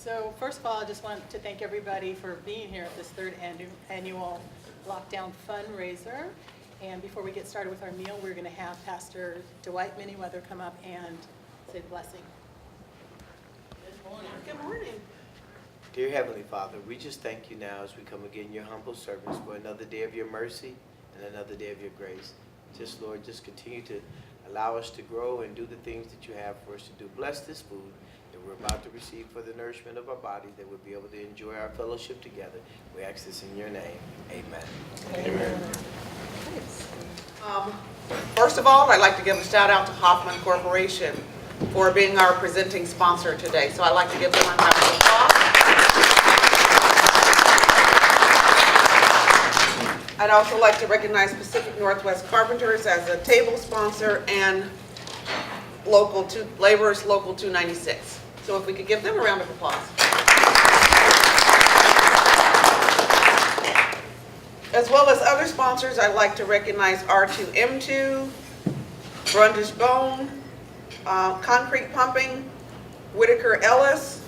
So first of all, I just want to thank everybody for being here at this third annual Lockdown Fundraiser. And before we get started with our meal, we're going to have Pastor Dwight Manyweather come up and say the blessing. Good morning. Good morning. Dear Heavenly Father, we just thank you now as we come again, your humble servants, for another day of your mercy and another day of your grace. Just, Lord, just continue to allow us to grow and do the things that you have for us to do. Bless this food that we're about to receive for the nourishment of our body, that we'll be able to enjoy our fellowship together. We ask this in your name. Amen. Amen. First of all, I'd like to give a shout out to Hoffman Corporation for being our presenting sponsor today. So I'd like to give them a round of applause. I'd also like to recognize Pacific Northwest Carpenters as a table sponsor and Laborers Local 296. So if we could give them a round of applause. As well as other sponsors, I'd like to recognize R2M2, Brundish Bone, Concrete Pumping, Whitaker Ellis,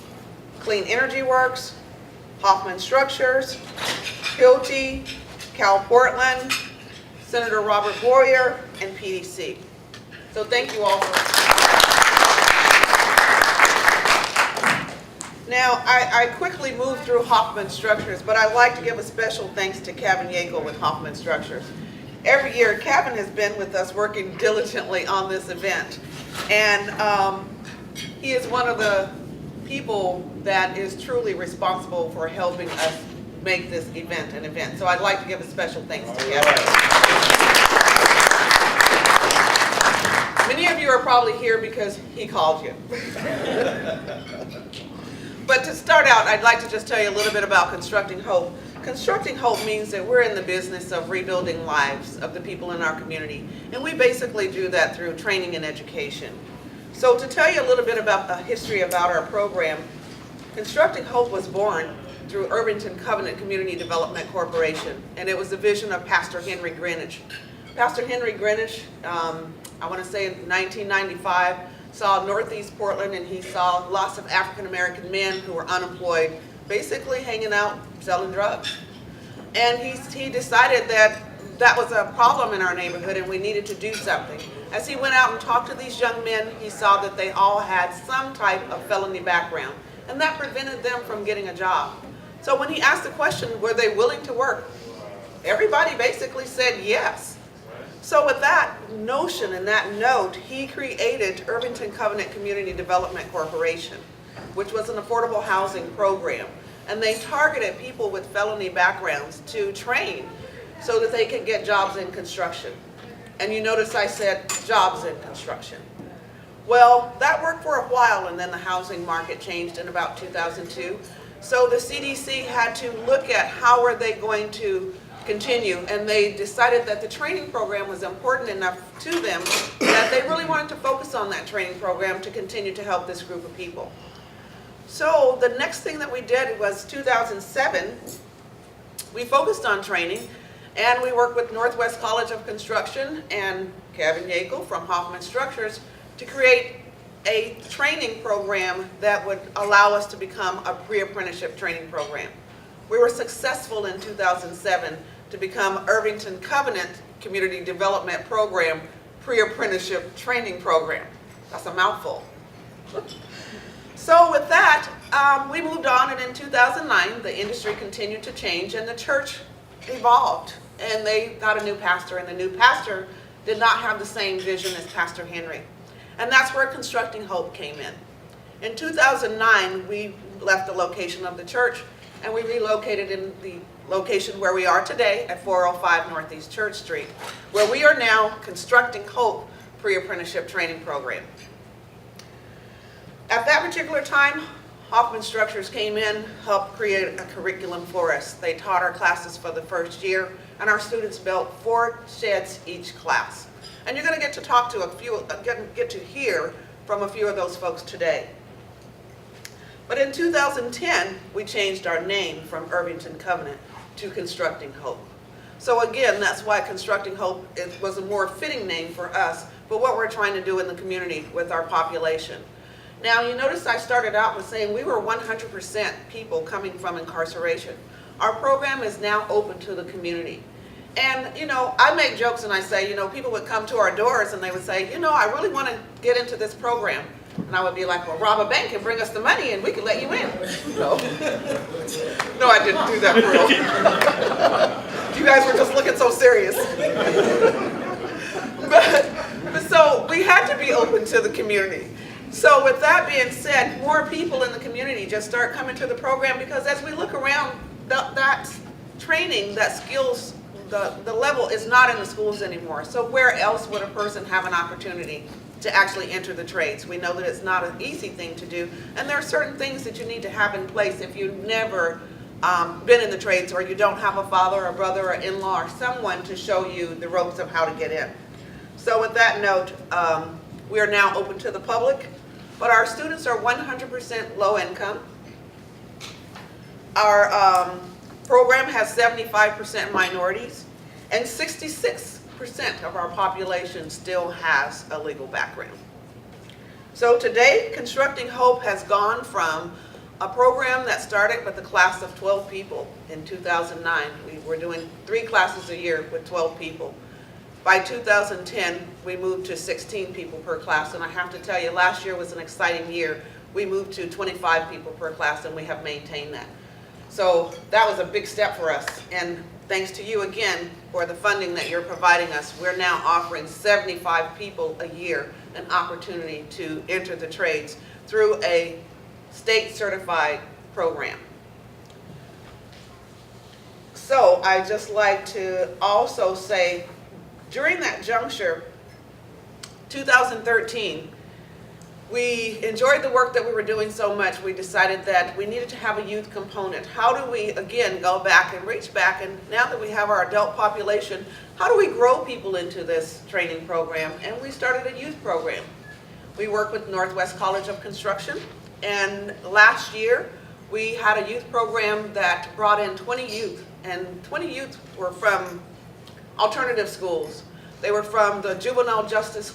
Clean Energy Works, Hoffman Structures, Hilti, Cal Portland, Senator Robert Boyer, and PDC. So thank you all for. Now, I quickly moved through Hoffman Structures, but I'd like to give a special thanks to Kevin Yeagle with Hoffman Structures. Every year, Kevin has been with us working diligently on this event, and he is one of the people that is truly responsible for helping us make this event an event. So I'd like to give a special thanks to Kevin. Many of you are probably here because he called you. But to start out, I'd like to just tell you a little bit about Constructing Hope. Constructing Hope means that we're in the business of rebuilding lives of the people in our community. And we basically do that through training and education. So to tell you a little bit about the history about our program, Constructing Hope was born through Irvington Covenant Community Development Corporation. And it was the vision of Pastor Henry Greenwich. Pastor Henry Greenwich, I want to say in 1995, saw Northeast Portland, and he saw lots of African American men who were unemployed, basically hanging out selling drugs. And he decided that that was a problem in our neighborhood and we needed to do something. As he went out and talked to these young men, he saw that they all had some type of felony background, and that prevented them from getting a job. So when he asked the question, were they willing to work? Everybody basically said yes. So with that notion and that note, he created Irvington Covenant Community Development Corporation, which was an affordable housing program. And they targeted people with felony backgrounds to train so that they could get jobs in construction. And you notice I said jobs in construction. Well, that worked for a while, and then the housing market changed in about 2002. So the CDC had to look at how are they going to continue, and they decided that the training program was important enough to them that they really wanted to focus on that training program to continue to help this group of people. So the next thing that we did was 2007, we focused on training, and we worked with Northwest College of Construction and Kevin Yeagle from Hoffman Structures to create a training program that would allow us to become a pre-apprenticeship training program. We were successful in 2007 to become Irvington Covenant Community Development Program Pre-Apprenticeship Training Program. That's a mouthful. So with that, we moved on, and in 2009, the industry continued to change, and the church evolved, and they got a new pastor, and the new pastor did not have the same vision as Pastor Henry. And that's where Constructing Hope came in. In 2009, we left the location of the church, and we relocated in the location where we are today at 405 Northeast Church Street, where we are now Constructing Hope Pre-Apprenticeship Training Program. At that particular time, Hoffman Structures came in, helped create a curriculum for us. They taught our classes for the first year, and our students built 4 sheds each class. And you're going to get to talk to get to hear from a few of those folks today. But in 2010, we changed our name from Irvington Covenant to Constructing Hope. So again, that's why Constructing Hope was a more fitting name for us, but what we're trying to do in the community with our population. Now, you notice I started out with saying we were 100% people coming from incarceration. Our program is now open to the community. And, you know, I make jokes and I say, you know, people would come to our doors and they would say, you know, I really want to get into this program. And I would be like, well, rob a bank and bring us the money and we can let you in. No. No, I didn't do that for real. You guys were just looking so serious. But so we had to be open to the community. So with that being said, more people in the community just start coming to the program because as we look around, that training, that skills, the level is not in the schools anymore. So where else would a person have an opportunity to actually enter the trades? We know that it's not an easy thing to do, and there are certain things that you need to have in place if you've never been in the trades or you don't have a father or brother or in-law or someone to show you the ropes of how to get in. So with that note, we are now open to the public, but our students are 100% low income. Our program has 75% minorities, and 66% of our population still has a legal background. So today, Constructing Hope has gone from a program that started with a class of 12 people in 2009. We were doing 3 classes a year with 12 people. By 2010, we moved to 16 people per class, and I have to tell you, last year was an exciting year. We moved to 25 people per class, and we have maintained that. So that was a big step for us, and thanks to you again for the funding that you're providing us. We're now offering 75 people a year an opportunity to enter the trades through a state certified program. So I'd just like to also say, during that juncture, 2013, we enjoyed the work that we were doing so much, we decided that we needed to have a youth component. How do we, again, go back and reach back, and now that we have our adult population, how do we grow people into this training program? And we started a youth program. We work with Northwest College of Construction, and last year we had a youth program that brought in 20 youth, and 20 youth were from alternative schools. They were from the juvenile justice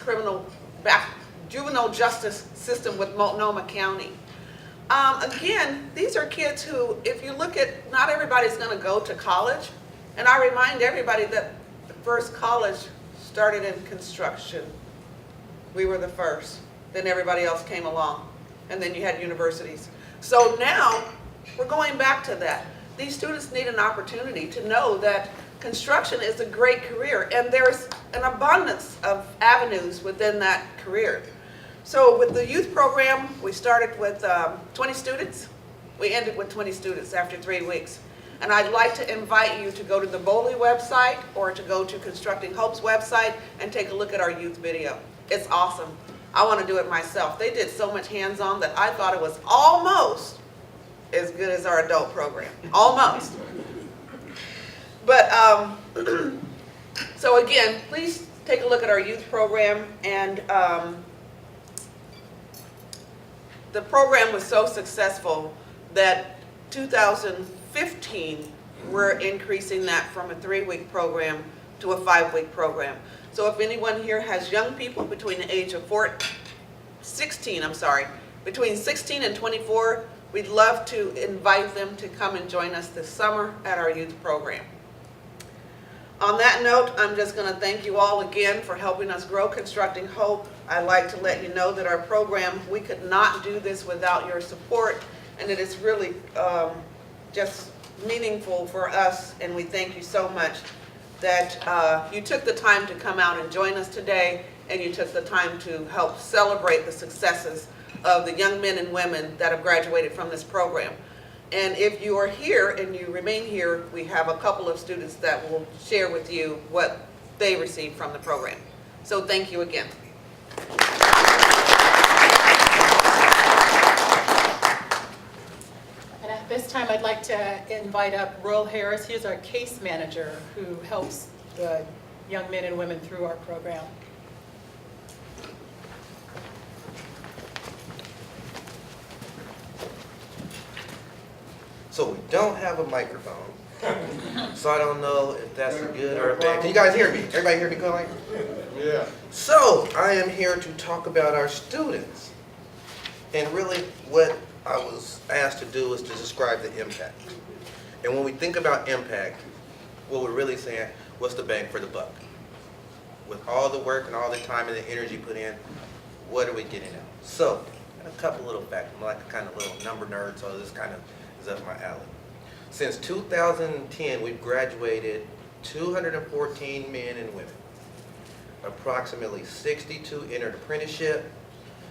system with Multnomah County. Again, these are kids who, if you look at, not everybody's going to go to college, and I remind everybody that the first college started in construction. We were the first, then everybody else came along, and then you had universities. So now we're going back to that. These students need an opportunity to know that construction is a great career, and there's an abundance of avenues within that career. So with the youth program, we started with 20 students. We ended with 20 students after 3 weeks. And I'd like to invite you to go to the Boley website or to go to Constructing Hope's website and take a look at our youth video. It's awesome. I want to do it myself. They did so much hands-on that I thought it was almost as good as our adult program. Almost. But, so again, please take a look at our youth program, and the program was so successful that 2015, we're increasing that from a 3-week program to a 5-week program. So if anyone here has young people between the age of between 16 and 24, we'd love to invite them to come and join us this summer at our youth program. On that note, I'm just going to thank you all again for helping us grow Constructing Hope. I'd like to let you know that our program, we could not do this without your support, and it is really just meaningful for us, and we thank you so much that you took the time to come out and join us today, and you took the time to help celebrate the successes of the young men and women that have graduated from this program. And if you are here and you remain here, we have a couple of students that will share with you what they received from the program. So thank you again. And at this time, I'd like to invite up Royal Harris. He's our case manager who helps the young men and women through our program. So we don't have a microphone, so I don't know if that's a good or a bad. Can you guys hear me? Everybody hear me good? Yeah. So I am here to talk about our students. And really what I was asked to do is to describe the impact. And when we think about impact, what we're really saying, what's the bang for the buck? With all the work and all the time and the energy put in, what are we getting out? So, a couple little facts. I'm like a kind of little number nerd, so this kind of is up my alley. Since 2010, we've graduated 214 men and women. Approximately 62 entered apprenticeship,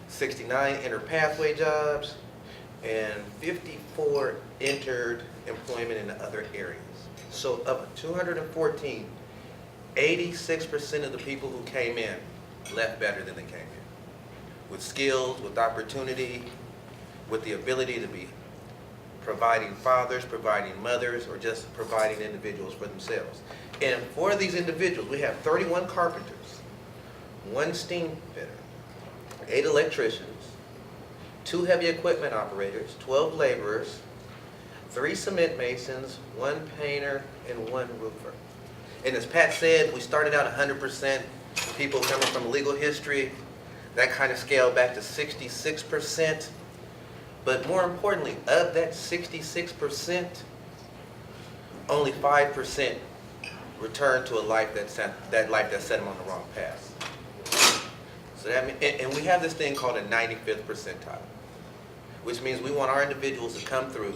69 entered pathway jobs, and 54 entered employment in other areas. So of 214, 86% of the people who came in left better than they came in. With skills, with opportunity, with the ability to be providing fathers, providing mothers, or just providing individuals for themselves. And for these individuals, we have 31 carpenters, 1 steam fitter, 8 electricians, 2 heavy equipment operators, 12 laborers, 3 cement masons, 1 painter, and 1 roofer. And as Pat said, we started out 100% people coming from legal history. That kind of scaled back to 66%. But more importantly, of that 66%, only 5% returned to a life that set them on the wrong path. So that means, and we have this thing called a 95th percentile, which means we want our individuals to come through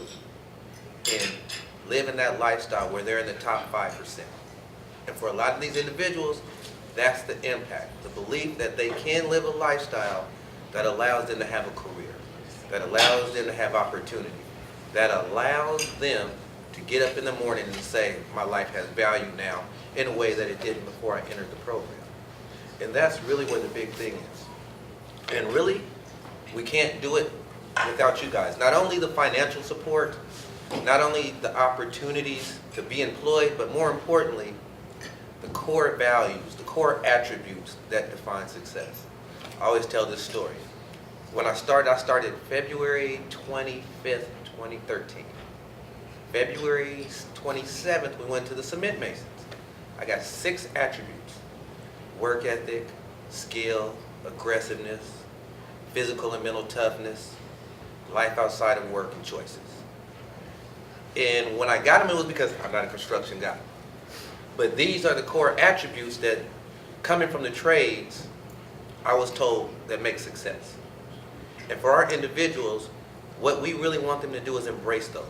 and live in that lifestyle where they're in the top 5%. And for a lot of these individuals, that's the impact, the belief that they can live a lifestyle that allows them to have a career, that allows them to have opportunity, that allows them to get up in the morning and say, my life has value now in a way that it didn't before I entered the program. And that's really where the big thing is. And really, we can't do it without you guys. Not only the financial support, not only the opportunities to be employed, but more importantly, the core values, the core attributes that define success. I always tell this story. When I started February 25th, 2013. February 27th, we went to the cement masons. I got 6 attributes: work ethic, skill, aggressiveness, physical and mental toughness, life outside of work, and choices. And when I got them, it was because I'm not a construction guy. But these are the core attributes that, coming from the trades, I was told that make success. And for our individuals, what we really want them to do is embrace those.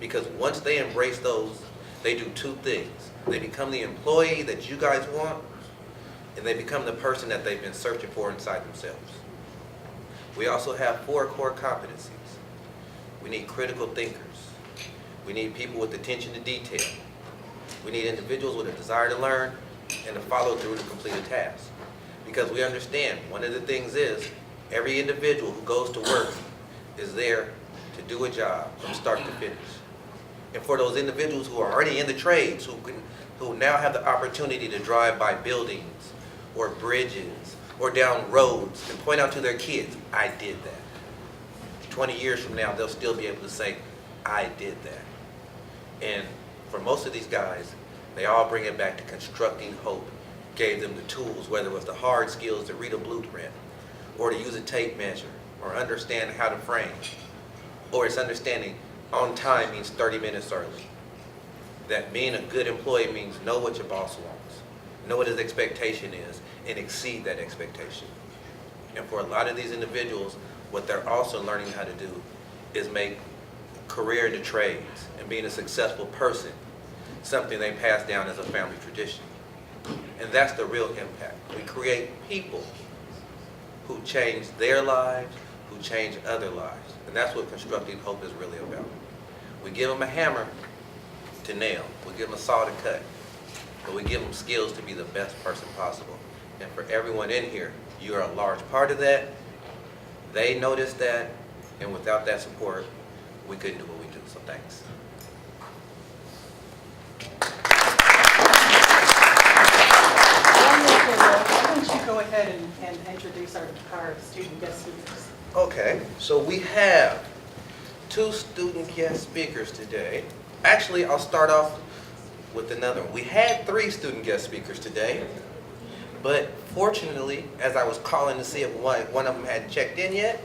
Because once they embrace those, they do 2 things. They become the employee that you guys want, and they become the person that they've been searching for inside themselves. We also have 4 core competencies. We need critical thinkers. We need people with attention to detail. We need individuals with a desire to learn and to follow through to complete a task. Because we understand, one of the things is, every individual who goes to work is there to do a job from start to finish. And for those individuals who are already in the trades, who now have the opportunity to drive by buildings or bridges or down roads and point out to their kids, I did that. 20 years from now, they'll still be able to say, I did that. And for most of these guys, they all bring it back to constructing hope. Gave them the tools, whether it was the hard skills to read a blueprint, or to use a tape measure, or understand how to frame, or it's understanding on time means 30 minutes early. That being a good employee means know what your boss wants, know what his expectation is, and exceed that expectation. And for a lot of these individuals, what they're also learning how to do is make career in the trades and being a successful person something they pass down as a family tradition. And that's the real impact. We create people who change their lives, who change other lives. And that's what constructing hope is really about. We give them a hammer to nail. We give them a saw to cut. But we give them skills to be the best person possible. And for everyone in here, you're a large part of that. They notice that. And without that support, we couldn't do what we do. So thanks. Why don't you go ahead and introduce our student guest speakers. Okay, so we have 2 student guest speakers today. Actually, I'll start off with another one. We had 3 student guest speakers today, but fortunately, as I was calling to see if one of them hadn't checked in yet,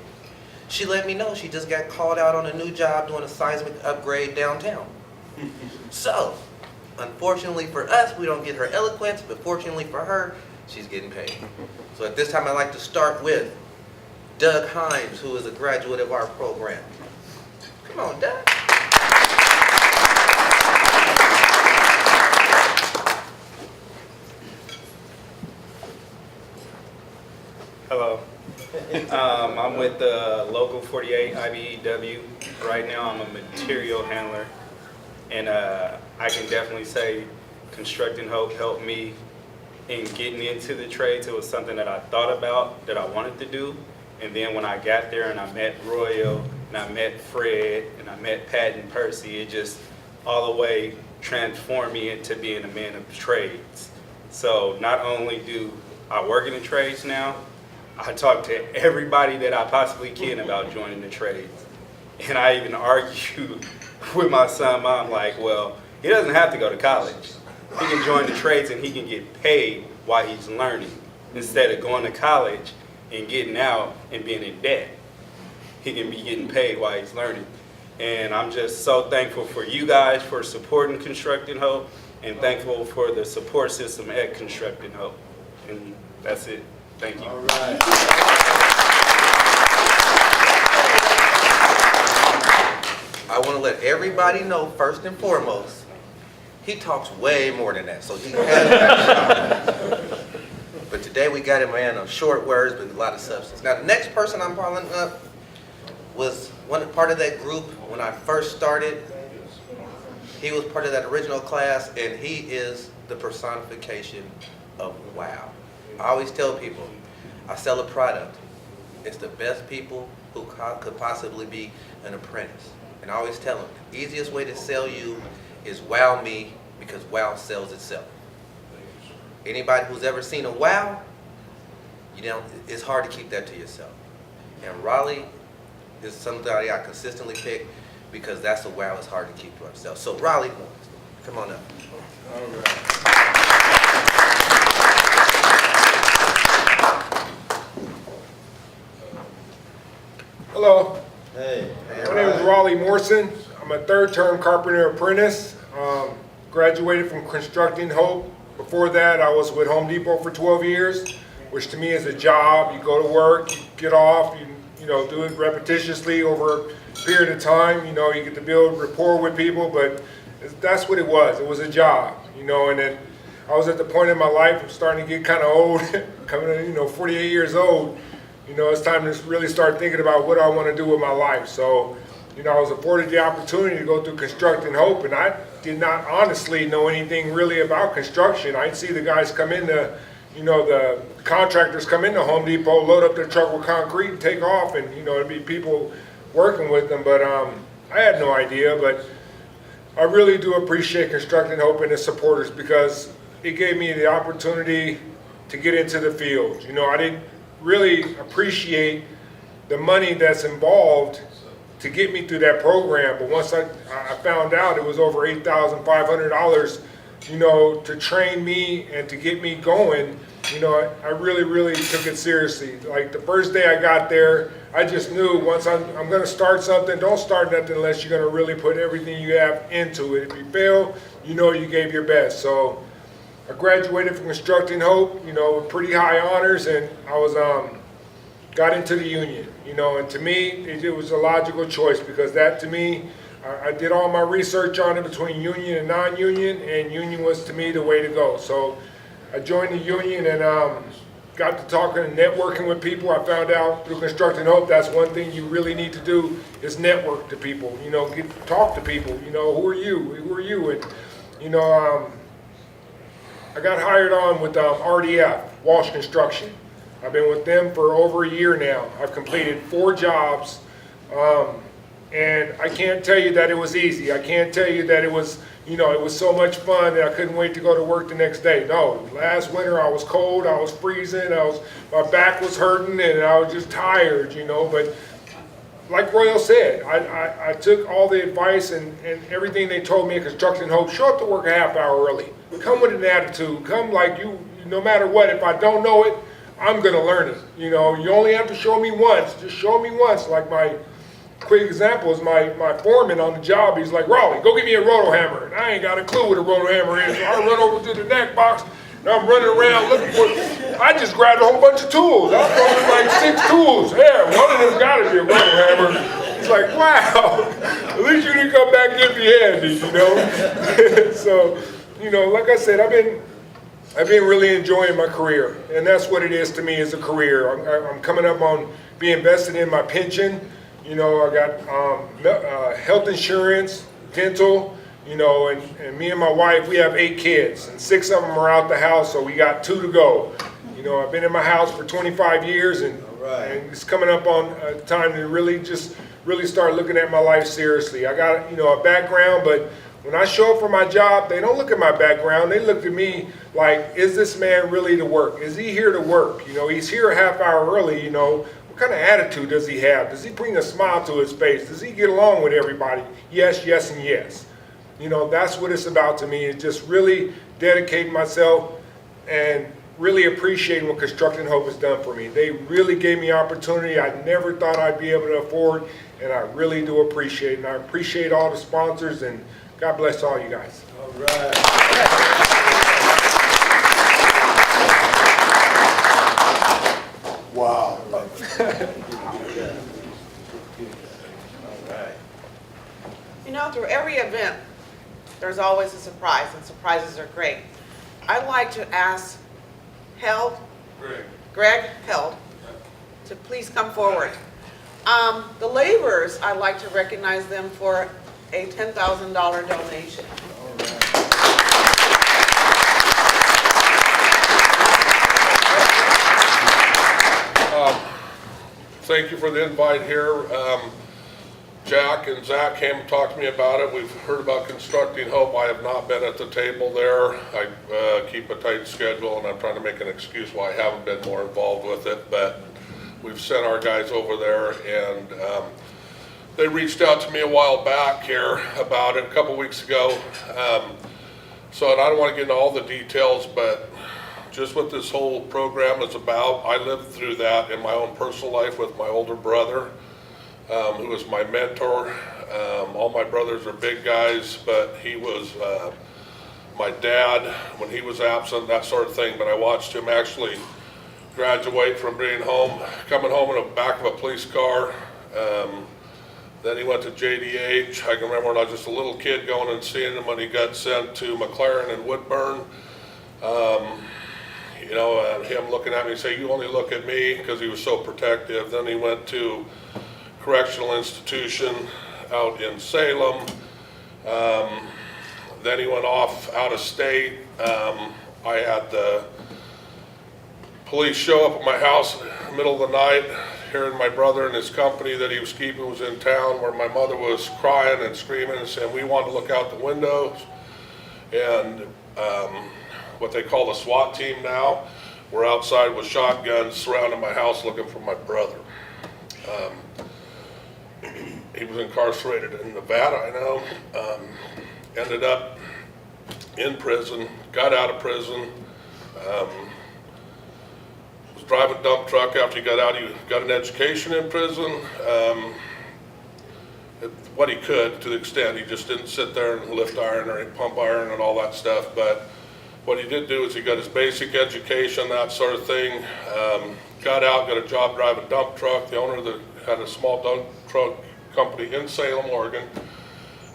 She let me know she just got called out on a new job doing a seismic upgrade downtown. So, unfortunately for us, we don't get her eloquence, but fortunately for her, she's getting paid. So at this time, I'd like to start with Doug Himes, who is a graduate of our program. Come on, Doug. Hello. I'm with the Local 48 IBEW. Right now I'm a material handler, and I can definitely say Constructing Hope helped me in getting into the trades. It was something that I thought about, that I wanted to do, and then when I got there and I met Royal, and I met Fred, and I met Pat and Percy, it just all the way transformed me into being a man of trades. So not only do I work in the trades now, I talk to everybody that I possibly can about joining the trades. And I even argue with my son, Mom, like, well, he doesn't have to go to college. He can join the trades and he can get paid while he's learning, instead of going to college and getting out and being in debt. He can be getting paid while he's learning. And I'm just so thankful for you guys for supporting Constructing Hope, and thankful for the support system at Constructing Hope. And that's it. Thank you. All right. I want to let everybody know, first and foremost, he talks way more than that, so he has that. But today we got him, man, of short words, but a lot of substance. Now, the next person I'm calling up was part of that group when I first started. He was part of that original class, and he is the personification of wow. I always tell people, I sell a product. It's the best people who could possibly be an apprentice. And I always tell them, the easiest way to sell you is wow me, because wow sells itself. Anybody who's ever seen a wow, it's hard to keep that to yourself. And Raleigh is somebody I consistently pick because that's a wow, it's hard to keep to ourselves. So Raleigh, come on up. All right. Hello, Hey. my name is Raleigh Morrison. I'm a third-term carpenter apprentice. Graduated from Constructing Hope. Before that, I was with Home Depot for 12 years, which to me is a job. You go to work, you get off, you do it repetitiously over a period of time. You get to build rapport with people, but that's what it was. It was a job, and then I was at the point in my life, I'm starting to get kind of old, coming in, 48 years old. It's time to really start thinking about what I want to do with my life. So, I was afforded the opportunity to go through Constructing Hope, and I did not honestly know anything really about construction. I'd see the guys come in, the contractors come into Home Depot, load up their truck with concrete and take off, and, it'd be people working with them. But I had no idea, but I really do appreciate Constructing Hope and its supporters, because it gave me the opportunity to get into the field. I didn't really appreciate the money that's involved to get me through that program, but once I found out it was over $8,500, to train me and to get me going, I really took it seriously. Like the first day I got there, I just knew once I'm going to start something, don't start nothing unless you're going to really put everything you have into it. If you fail, you gave your best. So I graduated from Constructing Hope, with pretty high honors, and I was got into the union, and to me, it was a logical choice, because that to me, I did all my research on it between union and non-union, and union was to me the way to go. So I joined the union and got to talking and networking with people. I found out through Constructing Hope, that's one thing you really need to do is network to people, talk to people, who are you, and, I got hired on with RDF, Walsh Construction. I've been with them for over a year now. I've completed 4 jobs, and I can't tell you that it was easy. I can't tell you that it was, it was so much fun that I couldn't wait to go to work the next day. No, last winter I was cold, I was freezing, my back was hurting, and I was just tired, but like Royal said, I took all the advice and everything they told me at Constructing Hope. Show up to work a half hour early. Come with an attitude. Come like you, no matter what. If I don't know it, I'm gonna learn it. You know, you only have to show me once. Just show me once. Like my quick example is my foreman on the job. He's like, Raleigh, go get me a roto hammer. And I ain't got a clue what a roto hammer is. So I run over to the neck box and I'm running around looking for it. I just grabbed a whole bunch of tools. I found like 6 tools. Yeah, one of them's gotta be a roto hammer. It's like, wow, at least you didn't come back empty-handed, you know? So, you know, like I said, I've been really enjoying my career, and that's what it is to me, is a career. I'm coming up on being vested in my pension. You know, I got health insurance, dental, you know, and me and my wife, we have 8 kids, and 6 of them are out the house, so we got 2 to go. You know, I've been in my house for 25 years, and it's coming up on time to really start looking at my life seriously. I got, you know, a background, but when I show up for my job, they don't look at my background. They look at me like, is this man really to work? Is he here to work? You know, he's here a half hour early, you know. What kind of attitude does he have? Does he bring a smile to his face? Does he get along with everybody? Yes, yes, and yes. You know, that's what it's about to me, is just really dedicating myself and really appreciating what Constructing Hope has done for me. They really gave me opportunity I never thought I'd be able to afford, and I really do appreciate it. And I appreciate all the sponsors, and God bless all you guys. All right. Wow. All right. You know, through every event, there's always a surprise, and surprises are great. I'd like to ask Greg Held to please come forward. The laborers, I'd like to recognize them for a $10,000 donation. Thank you for the invite here. Jack and Zach came and talked to me about it. We've heard about Constructing Hope. I have not been at the table there. I keep a tight schedule, and I'm trying to make an excuse why I haven't been more involved with it, but we've sent our guys over there, and they reached out to me a while back here about it, a couple weeks ago. So, and I don't want to get into all the details, but just what this whole program is about, I lived through that in my own personal life with my older brother, who was my mentor. All my brothers are big guys, but he was my dad when he was absent, that sort of thing. But I watched him actually graduate from being home, coming home in the back of a police car. Then he went to JDH. I can remember when I was just a little kid going and seeing him when he got sent to McLaren and Woodburn. You know, him looking at me and saying, "You only look at me," because he was so protective. Then he went to correctional institution out in Salem. Then he went off out of state. I had the police show up at my house in the middle of the night, hearing my brother and his company that he was keeping was in town, where my mother was crying and screaming and saying, "We want to look out the windows." And what they call the SWAT team now, were outside with shotguns surrounding my house looking for my brother. He was incarcerated in Nevada, I know. Ended up in prison, got out of prison. Was driving a dump truck after he got out. He got an education in prison. What he could, to the extent. He just didn't sit there and lift iron or pump iron and all that stuff. But what he did do is he got his basic education, that sort of thing. Got out, got a job driving a dump truck. The owner that had a small dump truck company in Salem, Oregon.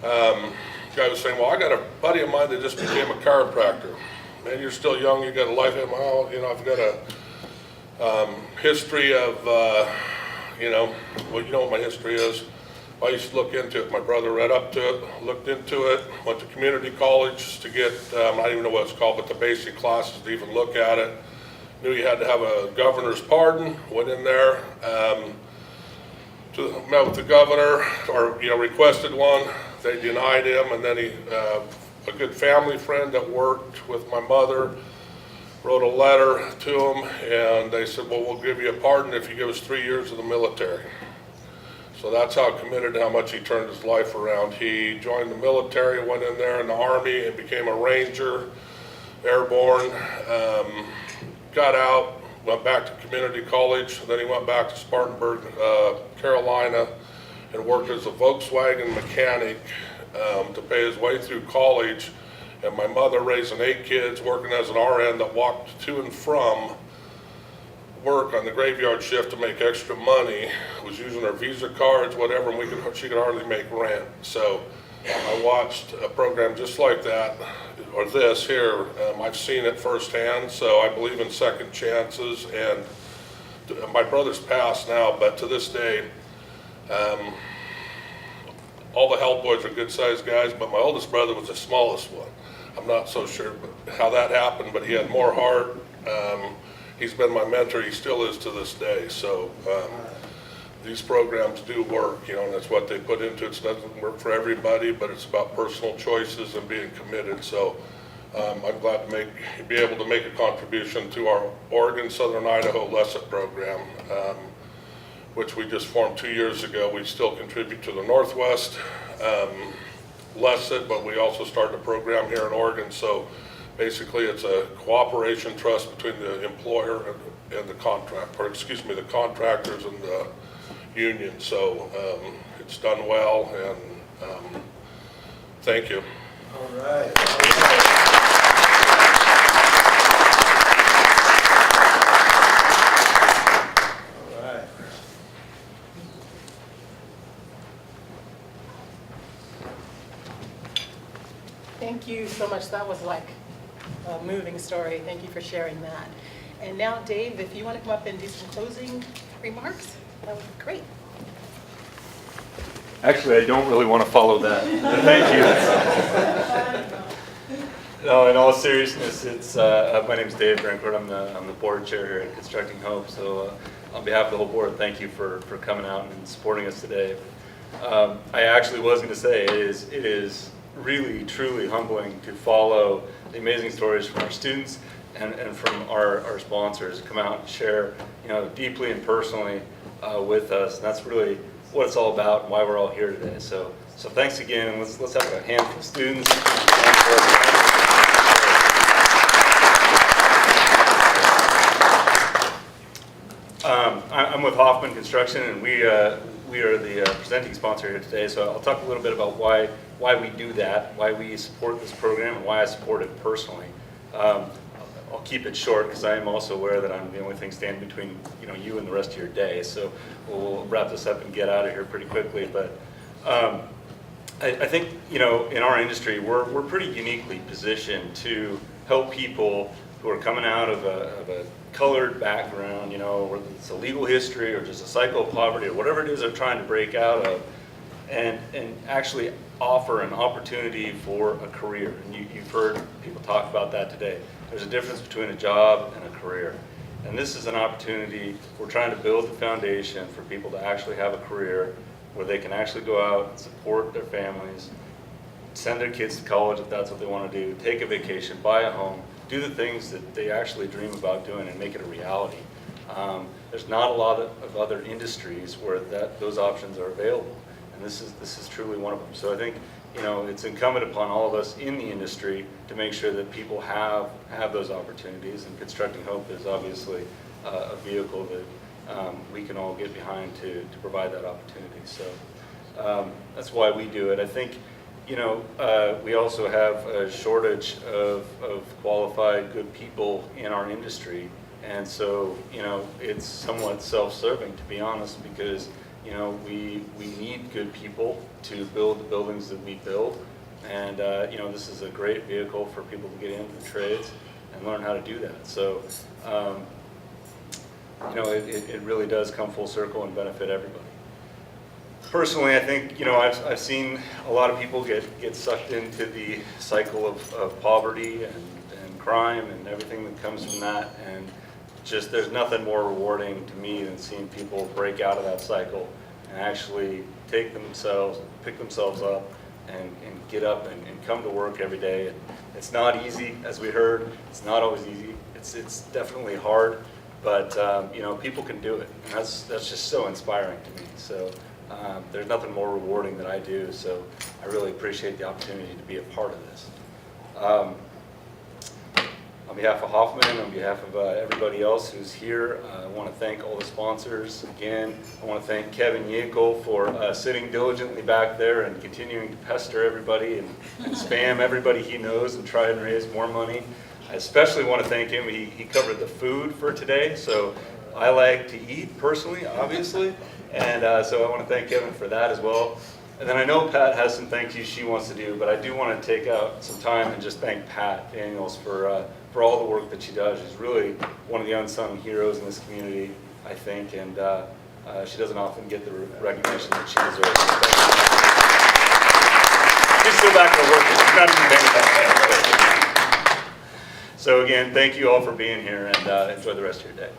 Guy was saying, "Well, I got a buddy of mine that just became a chiropractor. Man, you're still young, you got a life in my house. You know, I've got a history of, you know, well, you know what my history is. I used to look into it. My brother read up to it, looked into it, went to community college to get, I don't even know what it's called, but the basic classes to even look at it. Knew you had to have a governor's pardon, went in there, met with the governor, or, you know, requested one. They denied him, and then a good family friend that worked with my mother wrote a letter to him, and they said, "Well, we'll give you a pardon if you give us 3 years of the military." So that's how committed, how much he turned his life around. He joined the military, went in there in the Army, and became a Ranger, airborne. Got out, went back to community college, then he went back to Spartanburg, Carolina, and worked as a Volkswagen mechanic to pay his way through college. And my mother, raising 8 kids, working as an RN that walked to and from work on the graveyard shift to make extra money, was using her Visa cards, whatever, and she could hardly make rent. So I watched a program just like that, or this here. I've seen it firsthand, so I believe in second chances. And my brother's passed now, but to this day, all the Hell Boys are good-sized guys, but my oldest brother was the smallest one. I'm not so sure how that happened, but he had more heart. He's been my mentor. He still is to this day. So these programs do work, and that's what they put into it. It doesn't work for everybody, but it's about personal choices and being committed. So I'm glad to be able to make a contribution to our Oregon Southern Idaho LESSIT program, which we just formed 2 years ago. We still contribute to the Northwest LESSIT, but we also started a program here in Oregon. So basically it's a cooperation trust between the employer and the the contractors and the union. So it's done well, and thank you. All right. Thank you so much. That was like a moving story. Thank you for sharing that. And now, Dave, if you want to come up and do some closing remarks, that would be great. Actually, I don't really want to follow that, but thank you. No, in all seriousness, it's my name is Dave Drancourt. I'm the board chair here at Constructing Hope. So on behalf of the whole board, thank you for coming out and supporting us today. I actually was going to say it is really, truly humbling to follow the amazing stories from our students and from our sponsors come out and share, deeply and personally with us. And that's really what it's all about and why we're all here today. So thanks again, and let's have a hand for the students. I'm with Hoffman Construction, and we are the presenting sponsor here today. So I'll talk a little bit about why we do that, why we support this program, and why I support it personally. I'll keep it short because I am also aware that I'm the only thing standing between you and the rest of your day. So we'll wrap this up and get out of here pretty quickly. But I think in our industry we're pretty uniquely positioned to help people who are coming out of a colored background, whether it's a legal history or just a cycle of poverty or whatever it is they're trying to break out of, and actually offer an opportunity for a career. And you've heard people talk about that today. There's a difference between a job and a career. And this is an opportunity. We're trying to build the foundation for people to actually have a career where they can actually go out and support their families, send their kids to college if that's what they want to do, take a vacation, buy a home, do the things that they actually dream about doing and make it a reality. There's not a lot of other industries where those options are available. And this is truly one of them. So I think it's incumbent upon all of us in the industry to make sure that people have those opportunities, and Constructing Hope is obviously a vehicle that we can all get behind to provide that opportunity. So that's why we do it. I think we also have a shortage of qualified, good people in our industry, and so it's somewhat self-serving, to be honest, because we need good people to build the buildings that we build, and this is a great vehicle for people to get into the trades and learn how to do that. So it really does come full circle and benefit everybody. Personally, I think I've seen a lot of people get sucked into the cycle of poverty and crime and everything that comes from that, and just there's nothing more rewarding to me than seeing people break out of that cycle and actually pick themselves up and get up and come to work every day. And it's not easy, as we heard. It's not always easy. It's definitely hard, but people can do it, and that's just so inspiring to me. So there's nothing more rewarding that I do. So I really appreciate the opportunity to be a part of this. I'm On behalf of Hoffman, on behalf of everybody else who's here, I want to thank all the sponsors. Again, I want to thank Kevin Yinkle for sitting diligently back there and continuing to pester everybody and spam everybody he knows and try and raise more money. I especially want to thank him. He covered the food for today, so I like to eat personally, obviously, and so I want to thank Kevin for that as well. And then I know Pat has some thank yous she wants to do, but I do want to take out some time and just thank Pat Daniels for all the work that she does. She's really one of the unsung heroes in this community, I think, and she doesn't often get the recognition that she deserves. She's still back to work. She's not even paying attention. So again, thank you all for being here, and enjoy the rest of your day.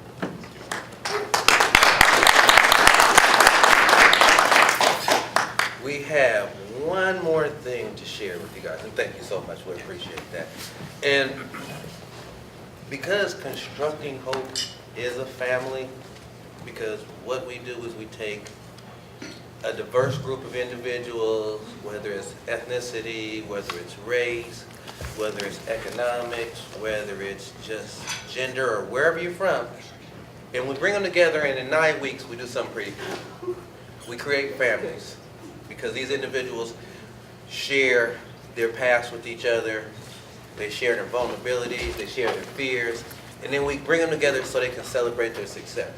We have one more thing to share with you guys, and thank you so much. We appreciate that. And because Constructing Hope is a family, because what we do is we take a diverse group of individuals, whether it's ethnicity, whether it's race, whether it's economics, whether it's just gender or wherever you're from, and we bring them together, and in 9 weeks we do something pretty cool. We create families. Because these individuals share their past with each other, they share their vulnerabilities, they share their fears, and then we bring them together so they can celebrate their success.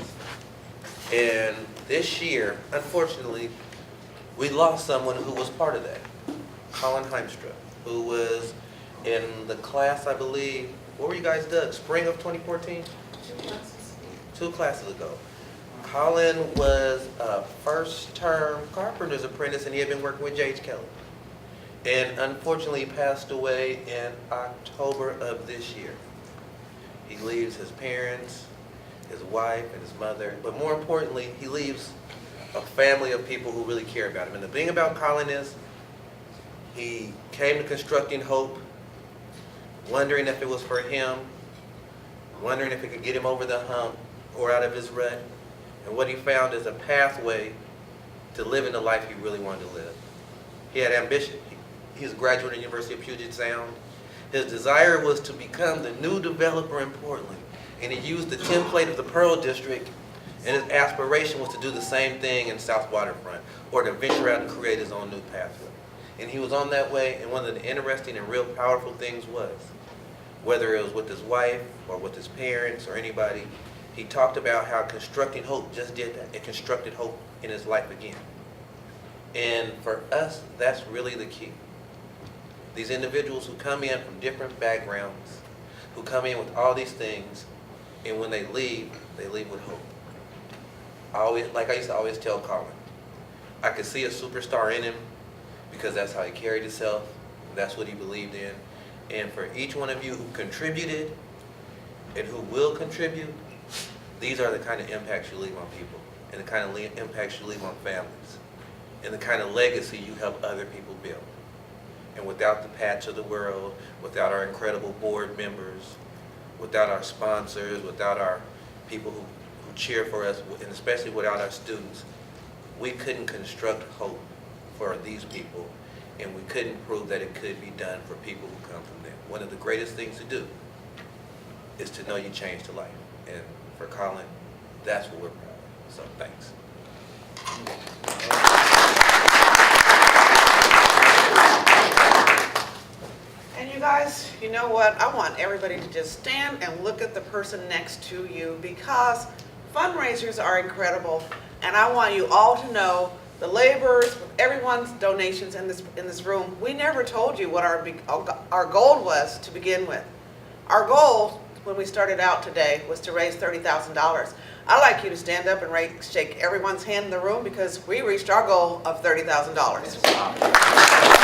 And this year, unfortunately, we lost someone who was part of that. Colin Heimstra, who was in the class, I believe, what were you guys, Doug? Spring of 2014? 2 classes ago. Colin was a first-term carpenter's apprentice, and he had been working with J.H. Kelly. And unfortunately, he passed away in October of this year. He leaves his parents, his wife, and his mother, but more importantly, he leaves a family of people who really care about him. And the thing about Colin is, he came to Constructing Hope, wondering if it was for him, wondering if it could get him over the hump or out of his rut. And what he found is a pathway to living the life he really wanted to live. He had ambition. He's a graduate of the University of Puget Sound. His desire was to become the new developer in Portland. And he used the template of the Pearl District, and his aspiration was to do the same thing in South Waterfront, or to venture out and create his own new pathway. And he was on that way, and one of the interesting and real powerful things was, whether it was with his wife, or with his parents, or anybody, he talked about how Constructing Hope just did that. It constructed hope in his life again. And for us, that's really the key. These individuals who come in from different backgrounds, who come in with all these things, and when they leave with hope. Like I used to always tell Colin, I could see a superstar in him because that's how he carried himself, that's what he believed in. And for each one of you who contributed and who will contribute, these are the kind of impacts you leave on people, and the kind of impacts you leave on families, and the kind of legacy you help other people build. And without the Pats of the world, without our incredible board members, without our sponsors, without our people who cheer for us, and especially without our students, we couldn't construct hope for these people, and we couldn't prove that it could be done for people who come from there. One of the greatest things to do is to know you changed a life. And for Colin, that's what we're proud of. So thanks. And you guys, you know what? I want everybody to just stand and look at the person next to you, because fundraisers are incredible. And I want you all to know the laborers, everyone's donations in this room, we never told you what our goal was to begin with. Our goal when we started out today was to raise $30,000. I'd like you to stand up and shake everyone's hand in the room, because we reached our goal of $30,000.